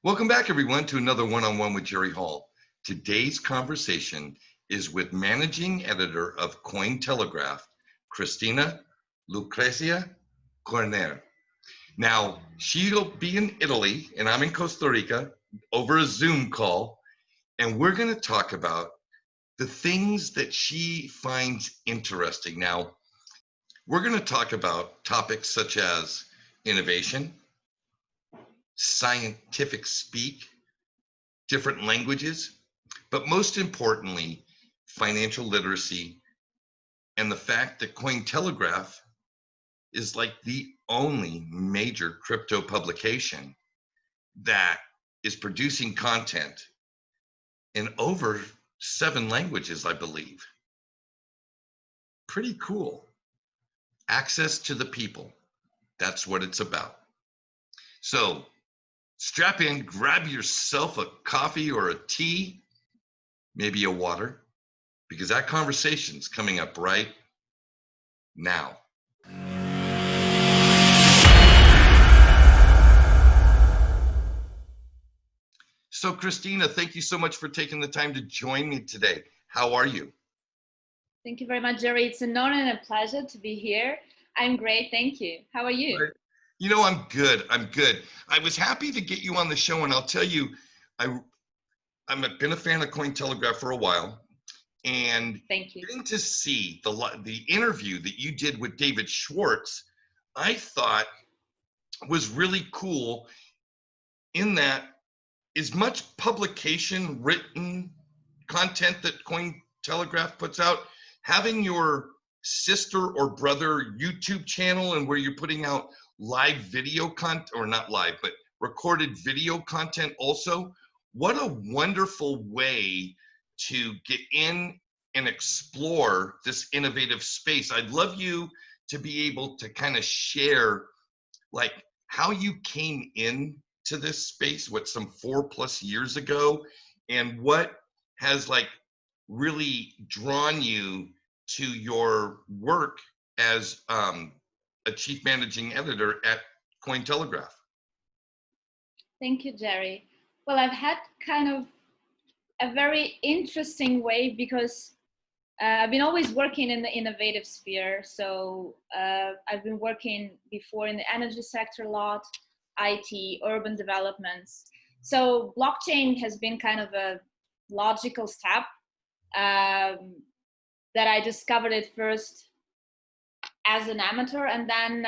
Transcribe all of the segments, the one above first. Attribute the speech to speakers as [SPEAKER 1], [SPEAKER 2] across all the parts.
[SPEAKER 1] Welcome back, everyone, to another one-on-one with JerryVHall. Today's conversation is with managing editor of CoinTelegraph, Kristina Lucrezia Cornèr. Now, she'll be in Italy, and I'm in Costa Rica over a Zoom call, and we're going to talk about the things that she finds interesting. Now, we're going to talk about topics such as innovation, scientific speak, different languages, but most importantly, financial literacy and the fact that CoinTelegraph is like the only major crypto publication that is producing content in over 7 languages, I believe. Pretty cool. Access to the people. That's what it's about. So strap in, grab yourself a coffee or a tea, maybe a water, because that conversation's coming up right now. So Kristina, thank you so much for taking the time to join me today. How are you?
[SPEAKER 2] Thank you very much, Jerry. It's an honor and a pleasure to be here. I'm great, thank you. How are you?
[SPEAKER 1] Right. You know, I'm good. I was happy to get you on the show, and I'll tell you, I've been a fan of CoinTelegraph for a while, and
[SPEAKER 2] thank you.
[SPEAKER 1] Getting to see the interview that you did with David Schwartz, I thought was really cool in that as much publication written content that CoinTelegraph puts out, having your sister or brother YouTube channel and where you're putting out live video content, or not live, but recorded video content also, what a wonderful way to get in and explore this innovative space. I'd love you to be able to kind of share like how you came in to this space, what, some 4+ years ago, and what has like really drawn you to your work as a chief managing editor at CoinTelegraph.
[SPEAKER 2] Thank you, Jerry. Well, I've had kind of a very interesting way because I've been always working in the innovative sphere. So I've been working before in the energy sector a lot, IT, urban developments. So blockchain has been kind of a logical step that I discovered it first as an amateur, and then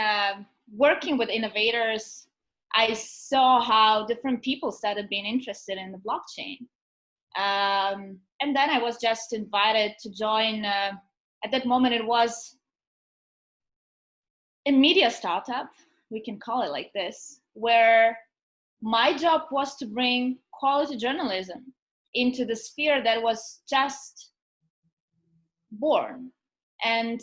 [SPEAKER 2] working with innovators, I saw how different people started being interested in the blockchain. And then I was just invited to join, at that moment it was a media startup, we can call it like this, where my job was to bring quality journalism into the sphere that was just born. And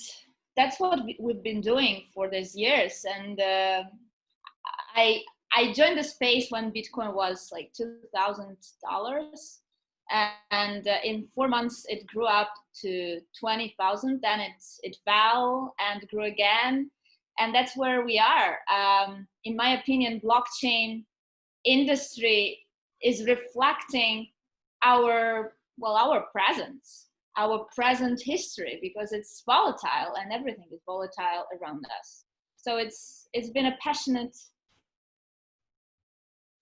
[SPEAKER 2] that's what we've been doing for these years. And I joined the space when Bitcoin was like $2,000. And in 4 months, it grew up to 20,000. Then it fell and grew again. And that's where we are. In my opinion, blockchain industry is reflecting our present history, because it's volatile and everything is volatile around us. So it's been a passionate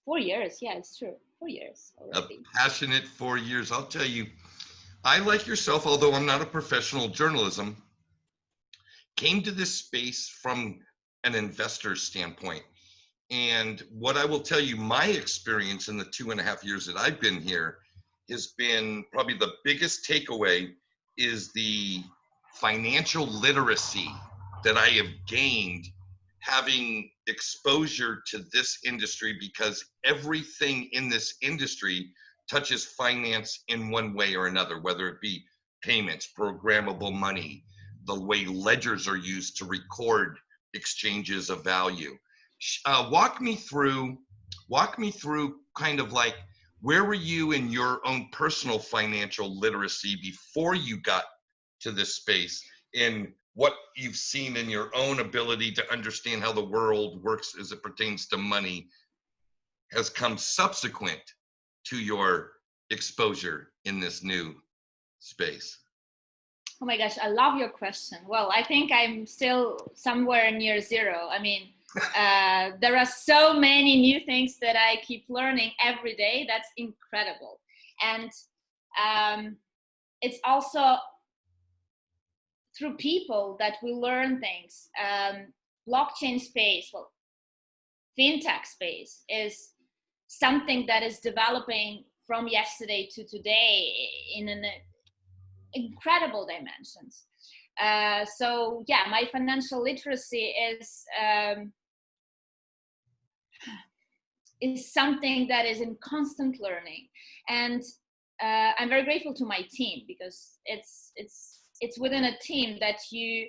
[SPEAKER 2] 4 years. Yeah, it's true. 4 years already.
[SPEAKER 1] A passionate 4 years. I'll tell you, I, like yourself, although I'm not a professional journalism, came to this space from an investor standpoint. And what I will tell you, my experience in the 2.5 years that I've been here has been probably the biggest takeaway is the financial literacy that I have gained having exposure to this industry, because everything in this industry touches finance in one way or another, whether it be payments, programmable money, the way ledgers are used to record exchanges of value. Walk me through kind of like, where were you in your own personal financial literacy before you got to this space, and what you've seen in your own ability to understand how the world works as it pertains to money has come subsequent to your exposure in this new space?
[SPEAKER 2] Oh my gosh, I love your question. Well, I think I'm still somewhere near zero. I mean, there are so many new things that I keep learning every day. That's incredible. And it's also through people that we learn things. Blockchain space, well, fintech space is something that is developing from yesterday to today in an incredible dimensions. So yeah, my financial literacy is something that is in constant learning, and I'm very grateful to my team, because it's within a team that you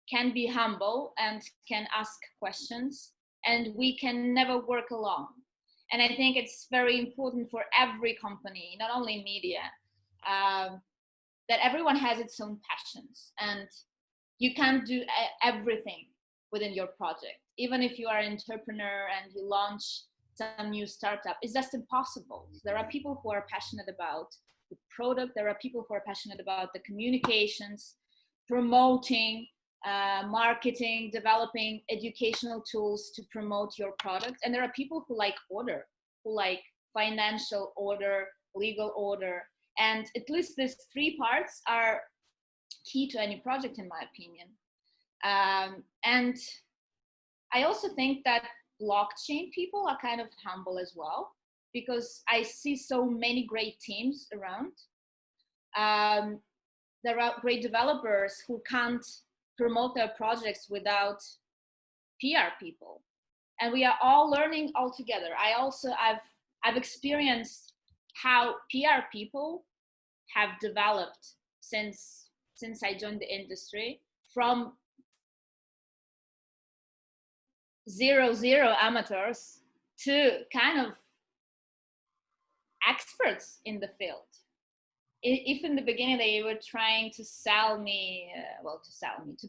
[SPEAKER 2] can be humble and can ask questions, and we can never work alone. And I think it's very important for every company, not only media, that everyone has its own passions, and you can't do everything within your project. Even if you are an entrepreneur and you launch some new startup, it's just impossible. There are people who are passionate about the product. There are people who are passionate about the communications, promoting, marketing, developing educational tools to promote your product. And there are people who like order, who like financial order, legal order. And at least these three parts are key to any project, in my opinion. And I also think that blockchain people are kind of humble as well, because I see so many great teams around. There are great developers who can't promote their projects without PR people, and we are all learning all together. I've experienced how PR people have developed since I joined the industry, from zero amateurs to kind of experts in the field. If in the beginning they were trying to to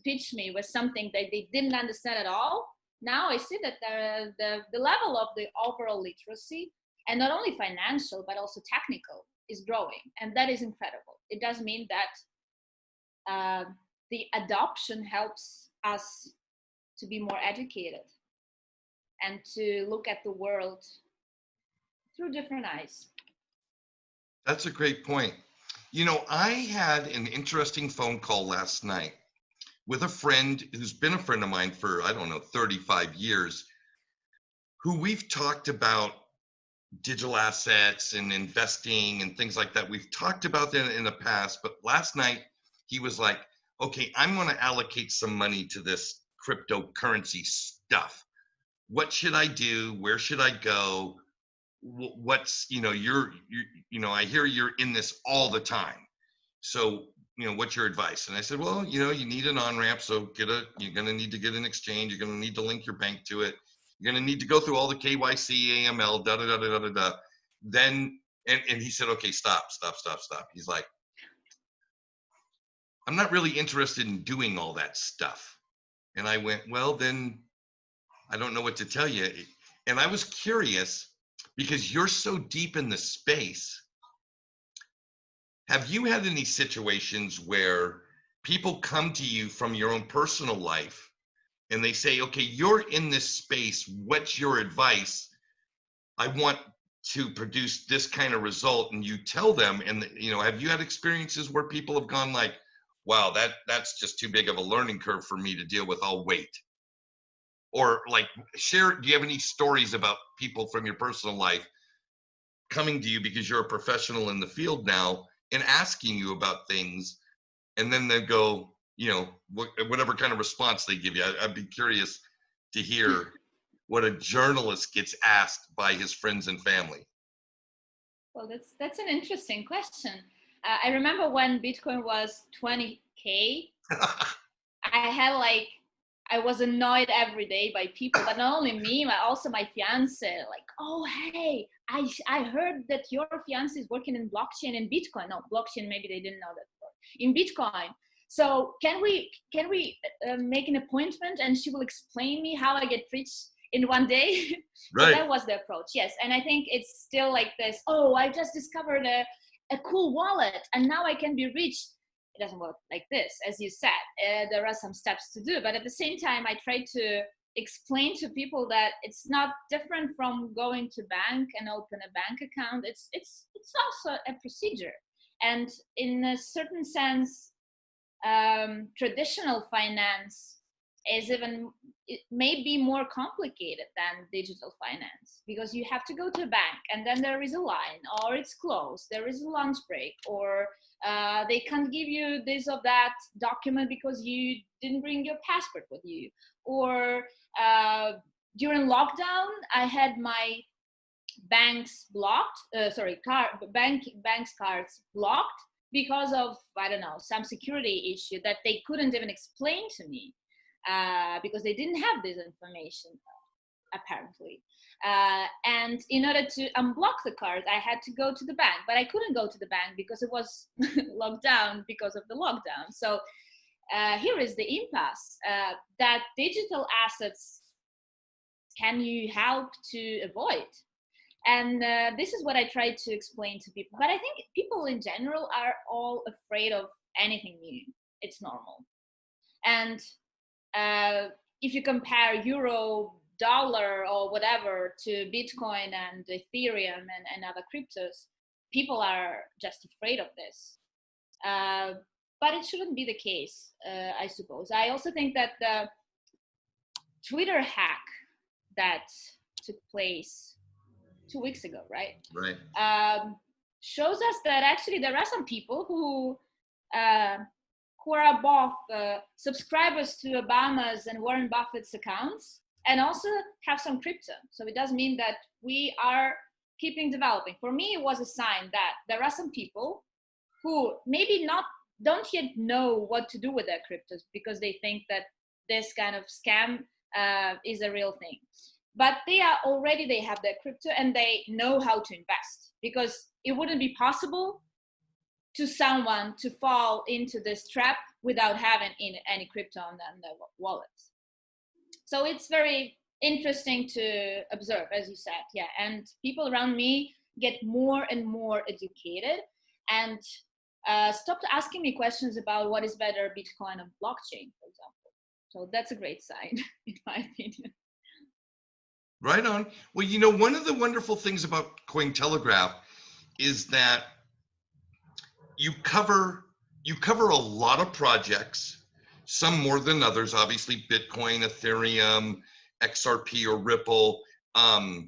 [SPEAKER 2] pitch me with something that they didn't understand at all, now I see that the level of the overall literacy, and not only financial but also technical, is growing, and that is incredible. It does mean that the adoption helps us to be more educated and to look at the world through different eyes.
[SPEAKER 1] That's a great point. You know, I had an interesting phone call last night with a friend who's been a friend of mine for, 35 years, who we've talked about digital assets and investing and things like that. We've talked about that in the past, but last night he was like, okay, I'm going to allocate some money to this cryptocurrency stuff. What should I do? Where should I go? What's, I hear you're in this all the time. So, what's your advice? And I said, well, you need an on-ramp. So you're going to need to get an exchange. You're going to need to link your bank to it. You're going to need to go through all the KYC, AML, da-da-da-da-da-da. Then, and he said, okay, stop. He's like, I'm not really interested in doing all that stuff. And I went, well, then I don't know what to tell you. And I was curious, because you're so deep in the space. Have you had any situations where people come to you from your own personal life and they say, okay, you're in this space, what's your advice? I want to produce this kind of result. And you tell them, and have you had experiences where people have gone like, wow, that's just too big of a learning curve for me to deal with, I'll wait? Or like, do you have any stories about people from your personal life coming to you because you're a professional in the field now and asking you about things, and then they go, whatever kind of response they give you? I'd be curious to hear what a journalist gets asked by his friends and family.
[SPEAKER 2] Well, that's an interesting question. I remember when Bitcoin was 20K, I was annoyed every day by people, but not only me, but also my fiance. Like, oh, hey, I heard that your fiance is working in blockchain and Bitcoin. No, blockchain, maybe they didn't know that before. In Bitcoin. So can we make an appointment and she will explain me how I get rich in one day. So
[SPEAKER 1] Right.
[SPEAKER 2] that was the approach, yes. And I think it's still like this, oh, I just discovered a cool wallet and now I can be rich. It doesn't work like this, as you said. There are some steps to do, but at the same time, I try to explain to people that it's not different from going to bank and open a bank account. It's also a procedure, and in a certain sense, traditional finance is even, it may be more complicated than digital finance, because you have to go to a bank and then there is a line, or it's closed, there is a lunch break, or they can't give you this or that document because you didn't bring your passport with you, or during lockdown I had my banks blocked, banks cards blocked because of, I don't know, some security issue that they couldn't even explain to me, because they didn't have this information, apparently. And in order to unblock the card, I had to go to the bank, but I couldn't go to the bank because it was locked down because of the lockdown. So here is the impasse, that digital assets can you help to avoid. And this is what I try to explain to people. But I think people in general are all afraid of anything new. It's normal. And if you compare euro, dollar, or whatever to Bitcoin and Ethereum and other cryptos, people are just afraid of this. But it shouldn't be the case, I suppose. I also think that the Twitter hack that took place 2 weeks ago, right?
[SPEAKER 1] Right.
[SPEAKER 2] Shows us that actually there are some people who are both subscribers to Obama's and Warren Buffett's accounts, and also have some crypto. So it does mean that we are keeping developing. For me, it was a sign that there are some people who maybe don't yet know what to do with their cryptos, because they think that this kind of scam is a real thing. But they have their crypto and they know how to invest, because it wouldn't be possible to someone to fall into this trap without having any crypto on their wallets. So it's very interesting to observe, as you said, yeah. And people around me get more and more educated and stopped asking me questions about what is better, Bitcoin or blockchain, for example. So that's a great sign, in my opinion.
[SPEAKER 1] Right on. Well, one of the wonderful things about CoinTelegraph is that you cover a lot of projects, some more than others, obviously Bitcoin, Ethereum, XRP, or Ripple,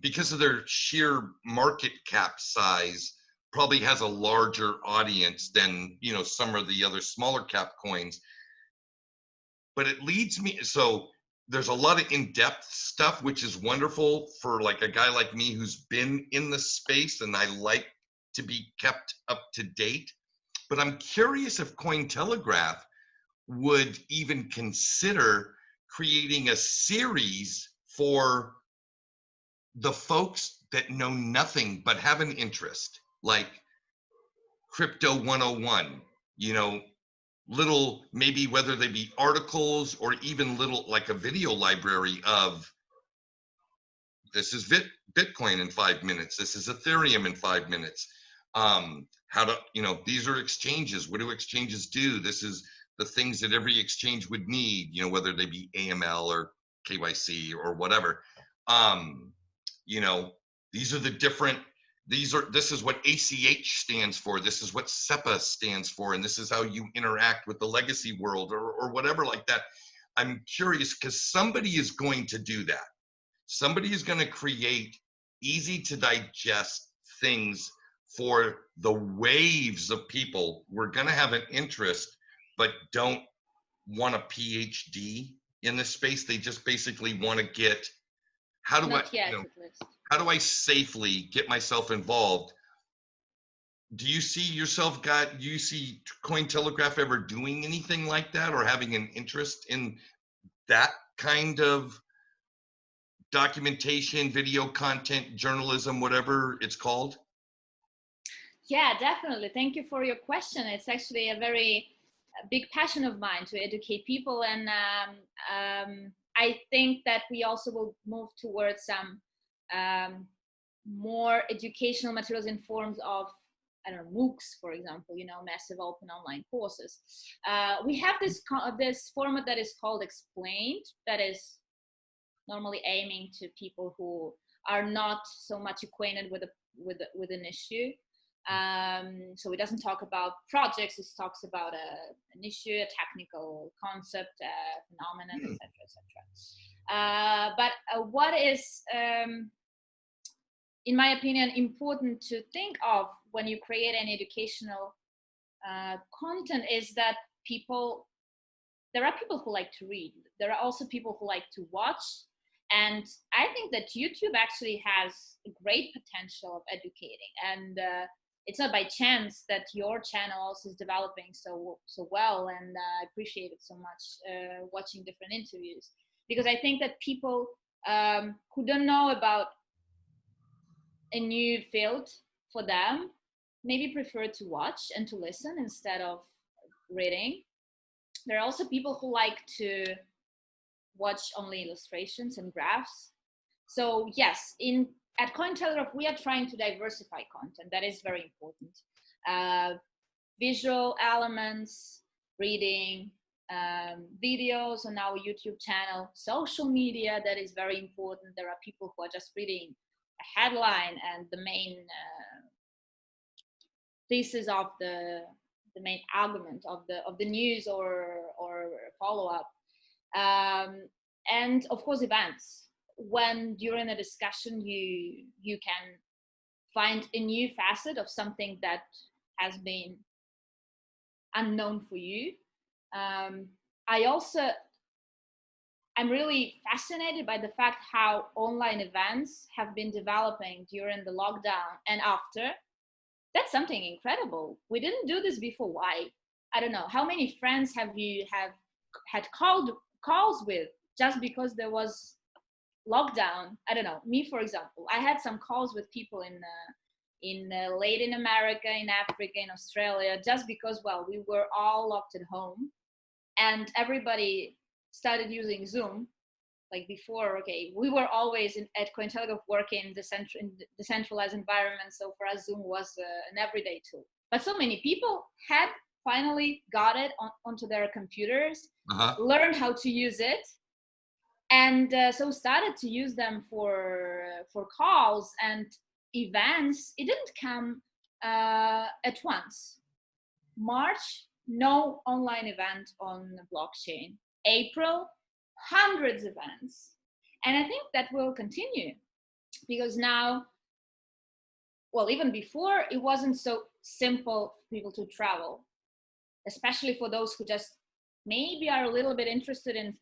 [SPEAKER 1] because of their sheer market cap size, probably has a larger audience than some of the other smaller cap coins. But it leads me, so there's a lot of in-depth stuff, which is wonderful for like a guy like me who's been in the space, and I like to be kept up to date. But I'm curious if CoinTelegraph would even consider creating a series for the folks that know nothing but have an interest, like Crypto 101, little, maybe whether they be articles or even little, like a video library of, this is Bitcoin in 5 minutes, this is Ethereum in 5 minutes, how to, these are exchanges, what do exchanges do, this is the things that every exchange would need, whether they be AML or KYC or whatever. These are the different, this is what ACH stands for, this is what SEPA stands for, and this is how you interact with the legacy world, or whatever like that. I'm curious, because somebody is going to do that. Somebody is going to create easy to digest things for the waves of people who are going to have an interest but don't want a PhD in this space. They just basically want to get, how do I safely get myself involved? Do you see CoinTelegraph ever doing anything like that, or having an interest in that kind of documentation, video content, journalism, whatever it's called?
[SPEAKER 2] Yeah, definitely. Thank you for your question. It's actually a very big passion of mine to educate people, and I think that we also will move towards some more educational materials in forms of, I don't know, MOOCs, for example, you know, massive open online courses. We have this format that is called Explained, that is normally aiming to people who are not so much acquainted with an issue. So it doesn't talk about projects, it talks about an issue, a technical concept, a phenomenon, etc., etc. But what is, in my opinion, important to think of when you create an educational content is that there are people who like to read. There are also people who like to watch. And I think that YouTube actually has a great potential of educating. And it's not by chance that your channel also is developing so well. And I appreciate it so much watching different interviews. Because I think that people who don't know about a new field for them maybe prefer to watch and to listen instead of reading. There are also people who like to watch only illustrations and graphs. So yes, at CoinTelegraph, we are trying to diversify content. That is very important. Visual elements, reading, videos on our YouTube channel, social media, that is very important. There are people who are just reading a headline and the main thesis of the main argument of the news or follow-up. And of course, events. When during a discussion you can find a new facet of something that has been unknown for you. I'm really fascinated by the fact how online events have been developing during the lockdown and after. That's something incredible. We didn't do this before. Why? I don't know. How many friends have you had calls with just because there was lockdown? I don't know. Me, for example, I had some calls with people in Latin America, in Africa, in Australia, just because, well, we were all locked at home and everybody started using Zoom. Like before, okay, we were always at CoinTelegraph working in the decentralized environment, so for us Zoom was an everyday tool. But so many people had finally got it onto their computers, learned how to use it, and so started to use them for calls and events. It didn't come at once. March, no online event on the blockchain. April, hundreds of events. And I think that will continue because now, well, even before, it wasn't so simple for people to travel, especially for those who just maybe are a little bit interested in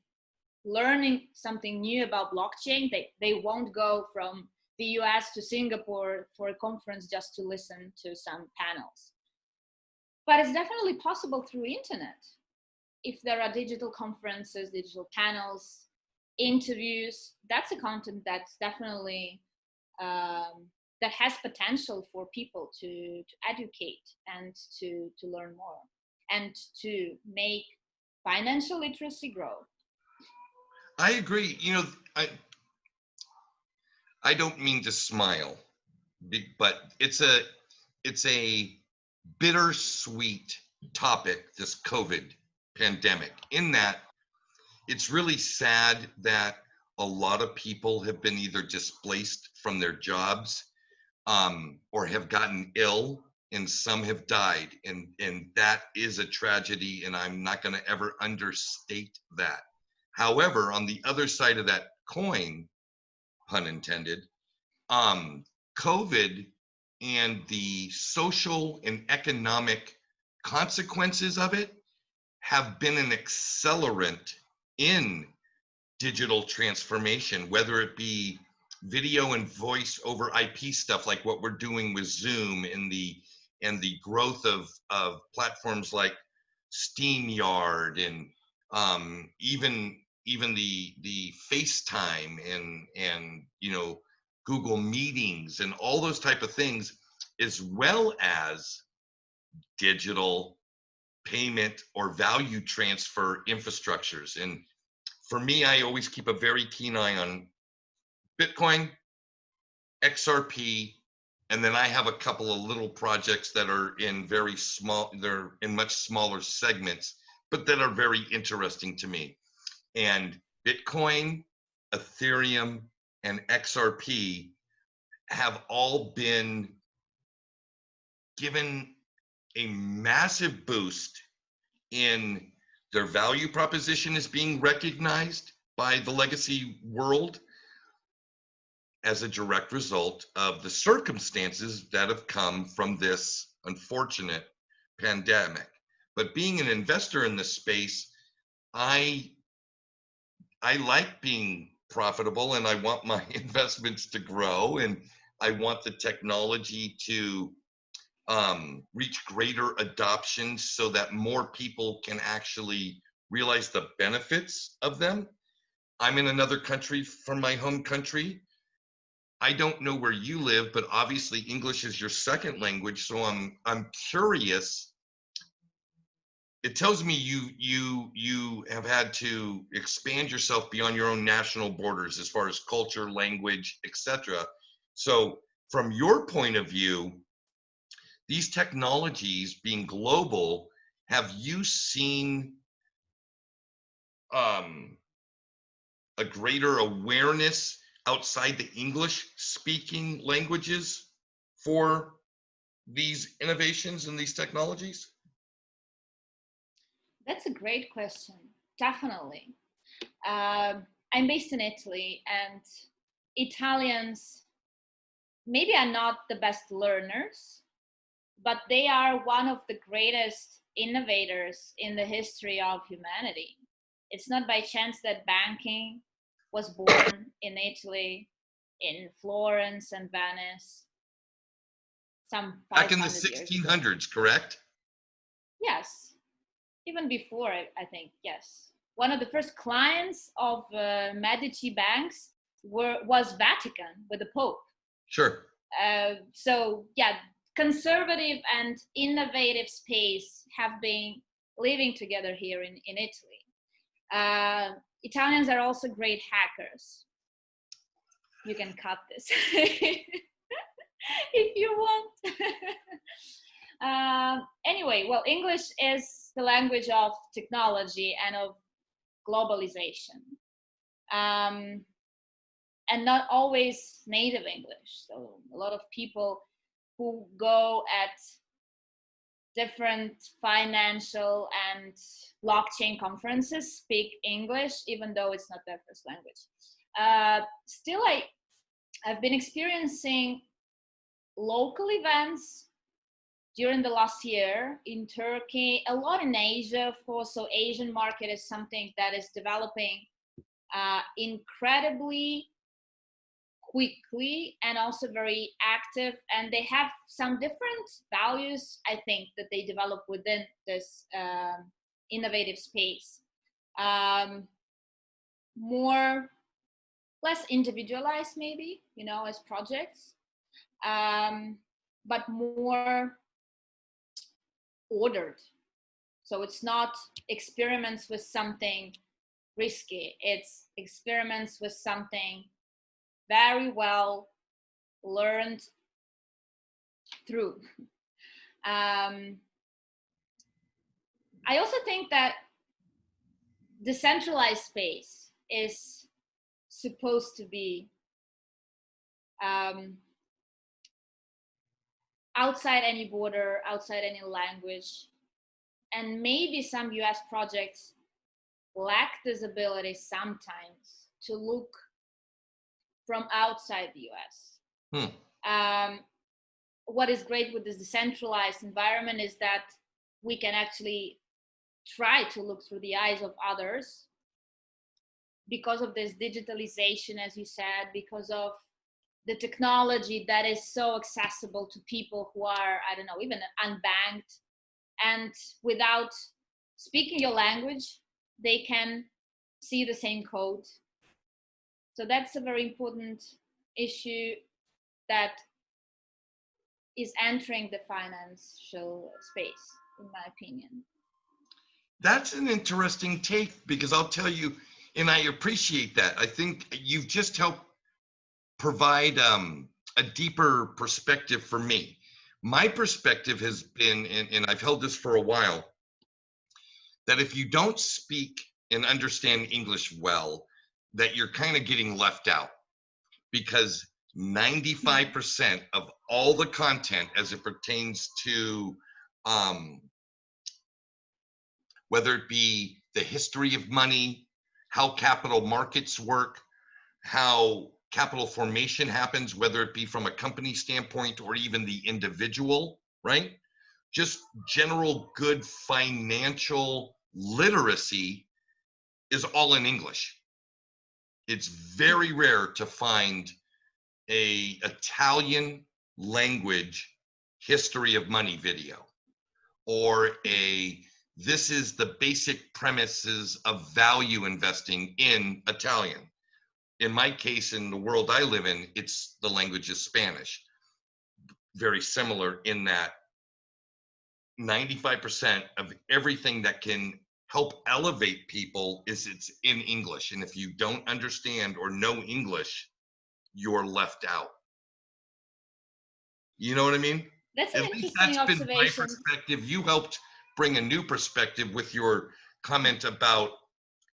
[SPEAKER 2] learning something new about blockchain. They won't go from the US to Singapore for a conference just to listen to some panels. But it's definitely possible through internet. If there are digital conferences, digital panels, interviews, that's a content that's definitely, that has potential for people to educate and to learn more and to make financial literacy grow.
[SPEAKER 1] I agree. You know, I don't mean to smile, but it's a bittersweet topic, this COVID pandemic, in that it's really sad that a lot of people have been either displaced from their jobs or have gotten ill, and some have died, and that is a tragedy, and I'm not going to ever understate that. However, on the other side of that coin, pun intended, COVID and the social and economic consequences of it have been an accelerant in digital transformation, whether it be video and voice over IP stuff like what we're doing with Zoom, and the growth of platforms like SteamYard, and even the FaceTime and you know, Google Meetings and all those type of things, as well as digital payment or value transfer infrastructures. And for me, I always keep a very keen eye on Bitcoin, XRP, and then I have a couple of little projects that are in very small, they're in much smaller segments, but that are very interesting to me. And Bitcoin, Ethereum, and XRP have all been given a massive boost in their value proposition is being recognized by the legacy world as a direct result of the circumstances that have come from this unfortunate pandemic. But being an investor in this space, I like being profitable, and I want my investments to grow, and I want the technology to reach greater adoption so that more people can actually realize the benefits of them. I'm in another country from my home country. I don't know where you live, but obviously English is your second language, so I'm curious. It tells me you have had to expand yourself beyond your own national borders as far as culture, language, etc. So from your point of view, these technologies being global, have you seen a greater awareness outside the English speaking languages for these innovations and these technologies?
[SPEAKER 2] That's a great question. Definitely. I'm based in Italy, and Italians maybe are not the best learners, but they are one of the greatest innovators in the history of humanity. It's not by chance that banking was born in Italy, in Florence and Venice, some
[SPEAKER 1] Back in the
[SPEAKER 2] 500 years ago.
[SPEAKER 1] 1600s, correct?
[SPEAKER 2] Yes, even before, I think, yes. One of the first clients of Medici banks was Vatican with the Pope.
[SPEAKER 1] Sure.
[SPEAKER 2] So yeah, conservative and innovative space have been living together here in Italy. Italians are also great hackers. You can cut this if you want. Anyway, well, English is the language of technology and of globalization. And not always native English. So a lot of people who go at different financial and blockchain conferences speak English, even though it's not their first language. Still, I've been experiencing local events during the last year in Turkey, a lot in Asia, of course. So Asian market is something that is developing incredibly quickly and also very active, and they have some different values, I think, that they develop within this innovative space. Less individualized, maybe, as projects, but more ordered. So it's not experiments with something risky, it's experiments with something very well learned through. I also think that decentralized space is supposed to be outside any border, outside any language, and maybe some US projects lack this ability sometimes to look from outside the US. What is great with this decentralized environment is that we can actually try to look through the eyes of others because of this digitalization, as you said, because of the technology that is so accessible to people who are, I don't know, even unbanked, and without speaking your language, they can see the same code. So that's a very important issue that is entering the financial space, in my opinion.
[SPEAKER 1] That's an interesting take, because I'll tell you, And I appreciate that. I think you've just helped provide a deeper perspective for me. My perspective has been, and I've held this for a while, that if you don't speak and understand English well, that you're kind of getting left out, because 95% of all the content as it pertains to whether it be the history of money, how capital markets work, how capital formation happens, whether it be from a company standpoint or even the individual, right? Just general good financial literacy is all in English. It's very rare to find a Italian language history of money video, or this is the basic premises of value investing in Italian. In my case, in the world I live in, the language is Spanish. Very similar in that 95% of everything that can help elevate people it's in English. And if you don't understand or know English, you're left out. You know what I mean?
[SPEAKER 2] That's an
[SPEAKER 1] At least
[SPEAKER 2] interesting
[SPEAKER 1] that's been my
[SPEAKER 2] observation.
[SPEAKER 1] perspective. You helped bring a new perspective with your comment about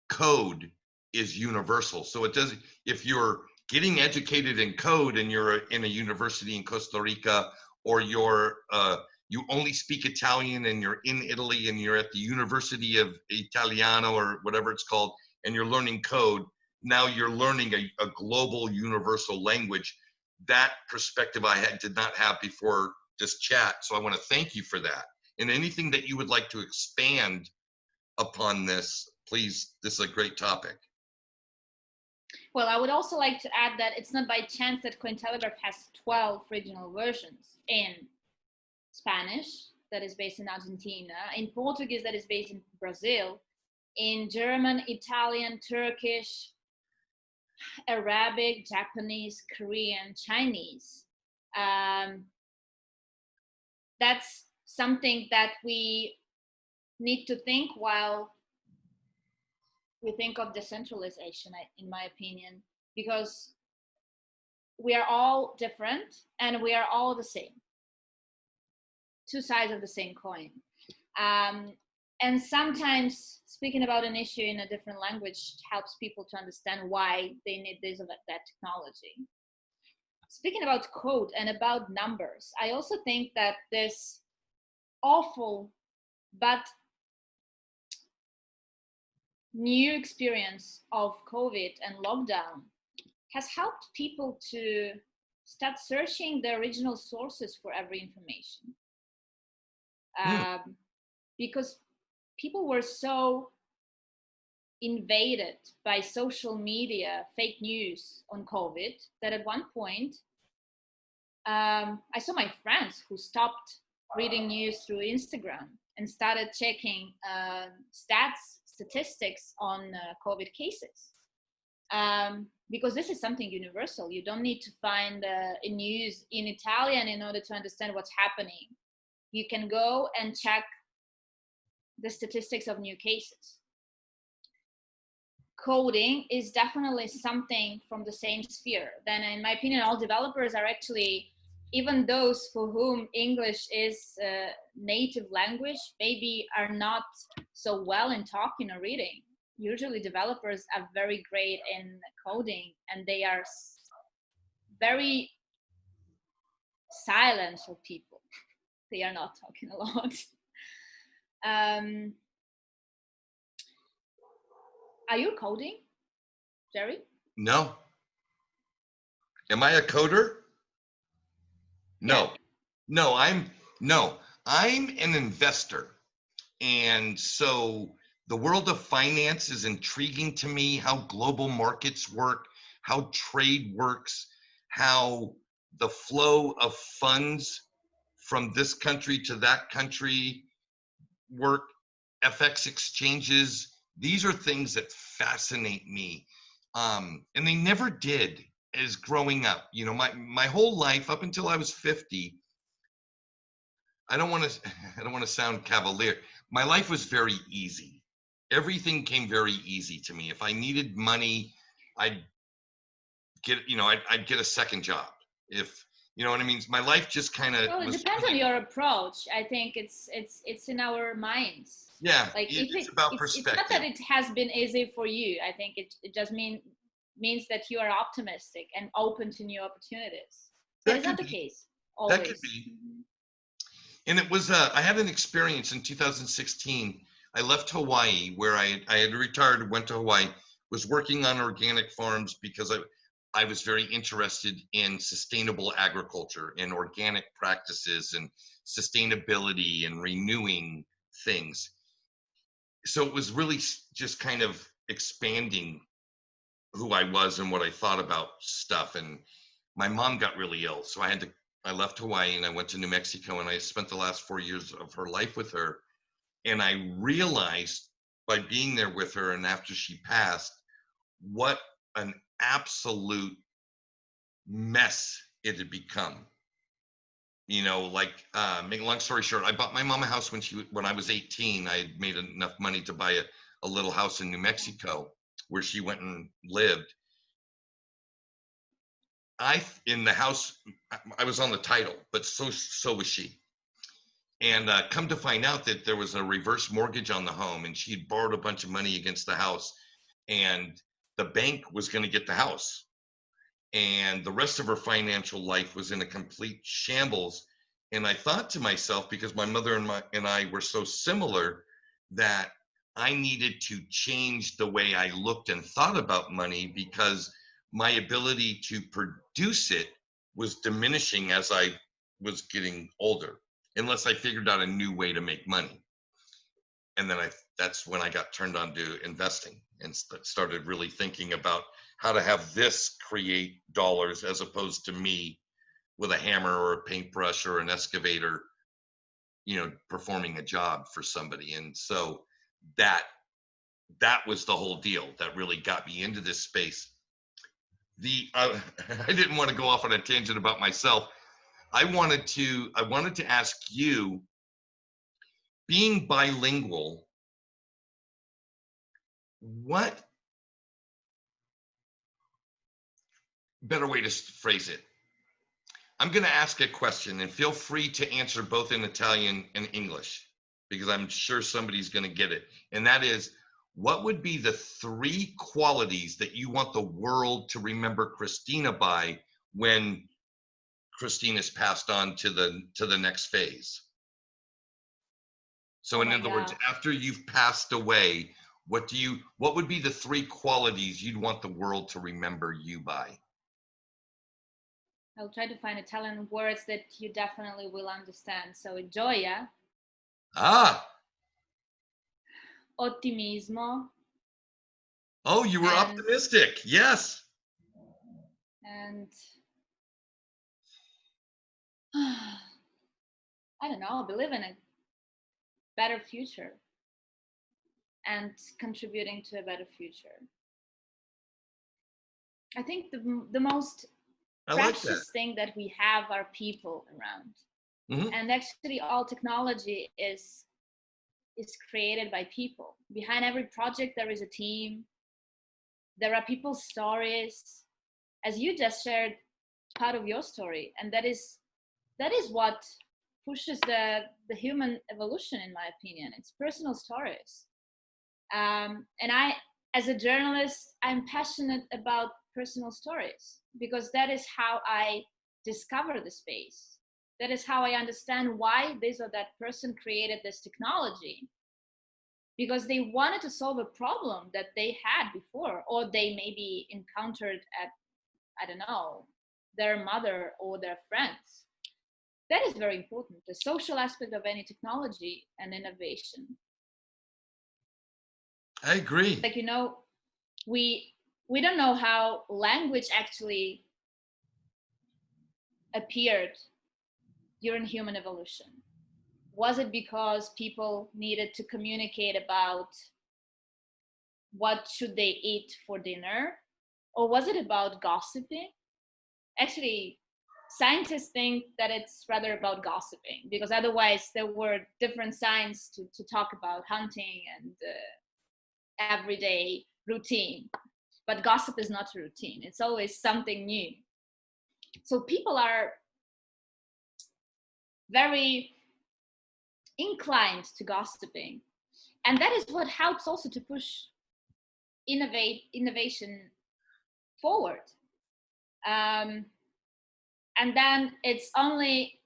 [SPEAKER 1] code is universal. So it doesn't, if you're getting educated in code and you're in a university in Costa Rica, or you only speak Italian and you're in Italy and you're at the University of Italiano or whatever it's called, and you're learning code, now you're learning a global universal language. That perspective did not have before this chat. So I want to thank you for that. And anything that you would like to expand upon this, please, this is a great topic.
[SPEAKER 2] Well, I would also like to add that it's not by chance that CoinTelegraph has 12 regional versions in Spanish, that is based in Argentina, in Portuguese, that is based in Brazil, in German, Italian, Turkish, Arabic, Japanese, Korean, Chinese. That's something that we need to think while we think of decentralization, in my opinion, because we are all different and we are all the same. Two sides of the same coin. And sometimes speaking about an issue in a different language helps people to understand why they need this or that technology. Speaking about code and about numbers, I also think that this awful but new experience of COVID and lockdown has helped people to start searching the original sources for every information. Because people were so invaded by social media, fake news on COVID, that at one point, I saw my friends who stopped reading news through Instagram and started checking statistics on COVID cases. Because this is something universal. You don't need to find news in Italian in order to understand what's happening. You can go and check the statistics of new cases. Coding is definitely something from the same sphere. Then in my opinion, all developers are actually, even those for whom English is native language, maybe are not so well in talking or reading. Usually developers are very great in coding, and they are very silent for people. They are not talking a lot. Are you coding, Jerry?
[SPEAKER 1] No. Am I a coder? No.
[SPEAKER 2] Yeah.
[SPEAKER 1] No, I'm an investor. And so the world of finance is intriguing to me, how global markets work, how trade works, how the flow of funds from this country to that country work, FX exchanges. These are things that fascinate me. And they never did as growing up. You know, my whole life up until I was 50, I don't want to sound cavalier. My life was very easy. everything came very easy to me. If I needed money, I'd get, I'd get a second job. If, you know what I mean? My life just kind of
[SPEAKER 2] Well, it
[SPEAKER 1] was
[SPEAKER 2] depends on
[SPEAKER 1] running.
[SPEAKER 2] your approach. I think it's in our minds.
[SPEAKER 1] Yeah,
[SPEAKER 2] Like if
[SPEAKER 1] it's about
[SPEAKER 2] it's not that
[SPEAKER 1] perspective.
[SPEAKER 2] it has been easy for you. I think it just means that you are optimistic and open to new opportunities. That
[SPEAKER 1] That
[SPEAKER 2] is not
[SPEAKER 1] could
[SPEAKER 2] the
[SPEAKER 1] be.
[SPEAKER 2] case
[SPEAKER 1] That could
[SPEAKER 2] always.
[SPEAKER 1] be. And it was, I had an experience in 2016. I left Hawaii where I had retired, went to Hawaii, was working on organic farms because I was very interested in sustainable agriculture and organic practices and sustainability and renewing things. So it was really just kind of expanding who I was and what I thought about stuff. And my mom got really ill, so I left Hawaii and I went to New Mexico, and I spent the last 4 years of her life with her. And I realized by being there with her and after she passed, what an absolute mess it had become. Like, make a long story short, I bought my mom a house when I was 18. I had made enough money to buy a little house in New Mexico where she went and lived. In the house, I was on the title, but so was she. And come to find out that there was a reverse mortgage on the home, and she had borrowed a bunch of money against the house, and the bank was going to get the house. And the rest of her financial life was in a complete shambles. And I thought to myself, because my mother and I were so similar, that I needed to change the way I looked and thought about money, because my ability to produce it was diminishing as I was getting older, unless I figured out a new way to make money. And then that's when I got turned on to investing and started really thinking about how to have this create dollars as opposed to me with a hammer or a paintbrush or an excavator, performing a job for somebody. And so that was the whole deal that really got me into this space. I didn't want to go off on a tangent about myself. I wanted to ask you, being bilingual, what better way to phrase it? I'm going to ask a question, and feel free to answer both in Italian and English, because I'm sure somebody's going to get it. And that is, what would be the 3 qualities that you want the world to remember Kristina by when Kristina's passed on to the next phase? So
[SPEAKER 2] Oh
[SPEAKER 1] in
[SPEAKER 2] my
[SPEAKER 1] other words,
[SPEAKER 2] gosh.
[SPEAKER 1] after you've passed away, what would be the 3 qualities you'd want the world to remember you by?
[SPEAKER 2] I'll try to find Italian words that you definitely will understand. So gioia,
[SPEAKER 1] Ah,
[SPEAKER 2] ottimismo,
[SPEAKER 1] oh, you were
[SPEAKER 2] and
[SPEAKER 1] optimistic. Yes.
[SPEAKER 2] and I don't know, believe in a better future and contributing to a better future. I think the most
[SPEAKER 1] I like that.
[SPEAKER 2] precious thing that we have are people around.
[SPEAKER 1] Mm-hmm.
[SPEAKER 2] And actually all technology is created by people. Behind every project there is a team. There are people's stories. As you just shared part of your story, and that is what pushes the human evolution, in my opinion. It's personal stories. And I, as a journalist, I'm passionate about personal stories because that is how I discover the space. That is how I understand why this or that person created this technology, because they wanted to solve a problem that they had before, or they maybe encountered at, I don't know, their mother or their friends. That is very important, the social aspect of any technology and innovation.
[SPEAKER 1] I agree.
[SPEAKER 2] Like, we don't know how language actually appeared during human evolution. Was it because people needed to communicate about what should they eat for dinner? Or was it about gossiping? Actually, scientists think that it's rather about gossiping, because otherwise there were different signs to talk about hunting and everyday routine. But gossip is not a routine. It's always something new. So people are very inclined to gossiping. And that is what helps also to push innovation forward. And then it's only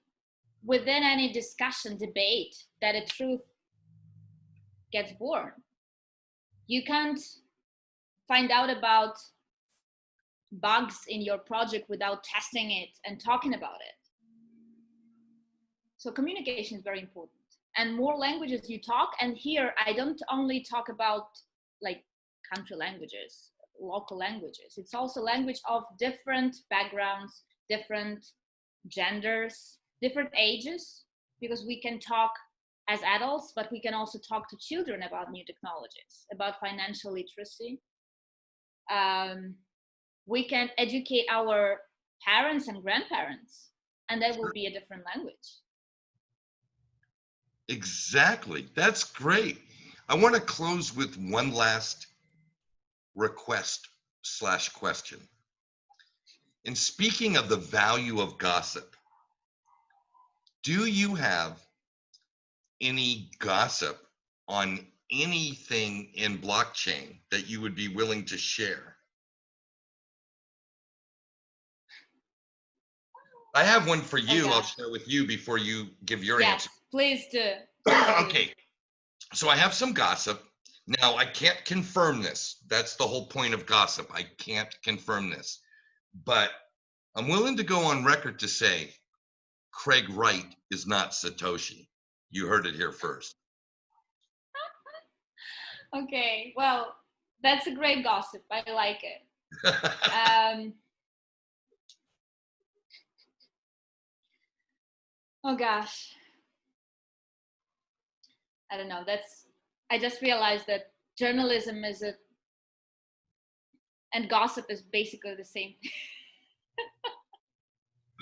[SPEAKER 2] within any discussion, debate, that a truth gets born. You can't find out about bugs in your project without testing it and talking about it. So communication is very important. And more languages you talk, and here I don't only talk about like country languages, local languages. It's also language of different backgrounds, different genders, different ages, because we can talk as adults, but we can also talk to children about new technologies, about financial literacy. We can educate our parents and grandparents, and that will be a different language.
[SPEAKER 1] Exactly. That's great. I want to close with one last request/question. And speaking of the value of gossip, do you have any gossip on anything in blockchain that you would be willing to share? I have one for you. I'll share with you before you give your answer.
[SPEAKER 2] Please do.
[SPEAKER 1] Okay. So I have some gossip. Now, I can't confirm this. That's the whole point of gossip. I can't confirm this. But I'm willing to go on record to say Craig Wright is not Satoshi. You heard it here first.
[SPEAKER 2] Okay, well, that's a great gossip. I like it. Oh gosh. I don't know. I just realized that journalism and gossip is basically the same.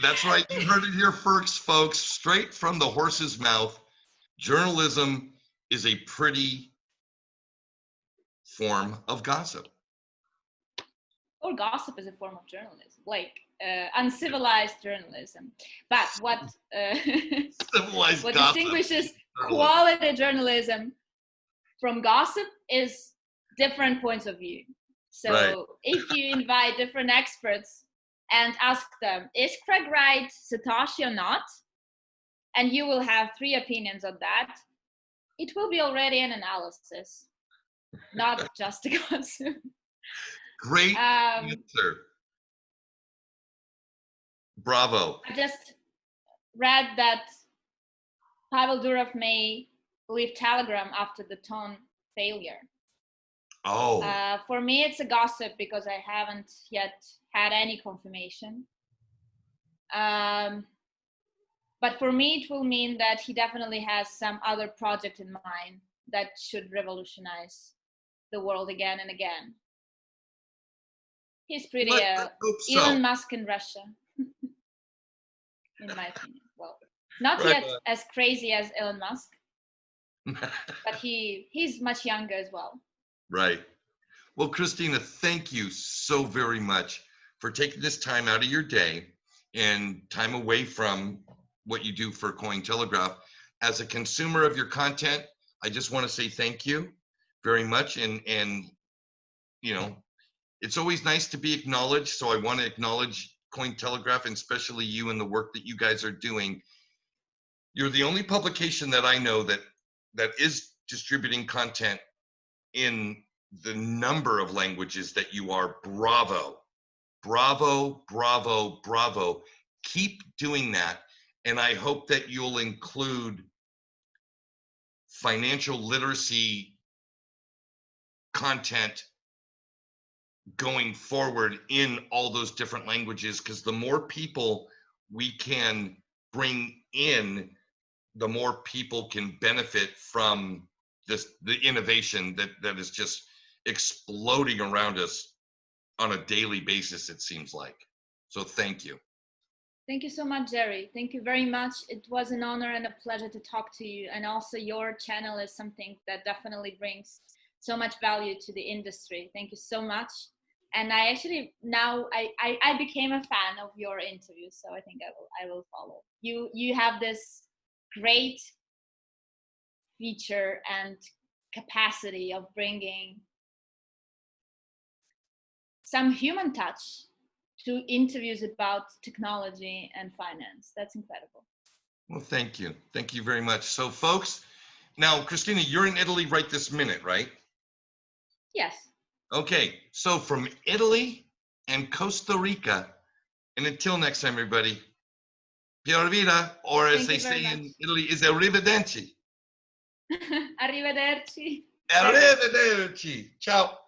[SPEAKER 1] That's right. You heard it here first, folks. Straight from the horse's mouth. Journalism is a pretty form of gossip.
[SPEAKER 2] Or gossip is a form of journalism, like uncivilized journalism. But what distinguishes quality journalism from gossip is different points of view. So if you invite different experts and ask them, is Craig Wright Satoshi or not? And you will have 3 opinions on that. It will be already an analysis, not just a gossip.
[SPEAKER 1] Great answer. Bravo.
[SPEAKER 2] I just read that Pavel Durov may leave Telegram after the Tone failure.
[SPEAKER 1] Oh.
[SPEAKER 2] For me, it's a gossip because I haven't yet had any confirmation. But for me, it will mean that he definitely has some other project in mind that should revolutionize the world again and again. He's pretty Elon Musk in Russia, in my opinion. Well, not yet as crazy as Elon Musk, but he's much younger as well.
[SPEAKER 1] Right. Well, Kristina, thank you so very much for taking this time out of your day and time away from what you do for CoinTelegraph. As a consumer of your content, I just want to say thank you very much. And you know, it's always nice to be acknowledged. So I want to acknowledge CoinTelegraph and especially you and the work that you guys are doing. You're the only publication that I know that is distributing content in the number of languages that you are. Bravo, bravo, bravo, bravo. Keep doing that. And I hope that you'll include financial literacy content going forward in all those different languages, because the more people we can bring in, the more people can benefit from the innovation that is just exploding around us on a daily basis, it seems like. So thank you.
[SPEAKER 2] Thank you so much, Jerry. Thank you very much. It was an honor and a pleasure to talk to you. And also your channel is something that definitely brings so much value to the industry. Thank you so much. And I actually now I became a fan of your interview, so I think I will follow. You have this great feature and capacity of bringing some human touch to interviews about technology and finance. That's incredible.
[SPEAKER 1] Well, thank you. Thank you very much. So folks, now, Kristina, you're in Italy right this minute, right?
[SPEAKER 2] Yes.
[SPEAKER 1] Okay, so from Italy and Costa Rica, and until next time, everybody, Pia Vida, or as they say in Italy, is arrivederci.
[SPEAKER 2] Arrivederci.
[SPEAKER 1] Arrivederci. Ciao.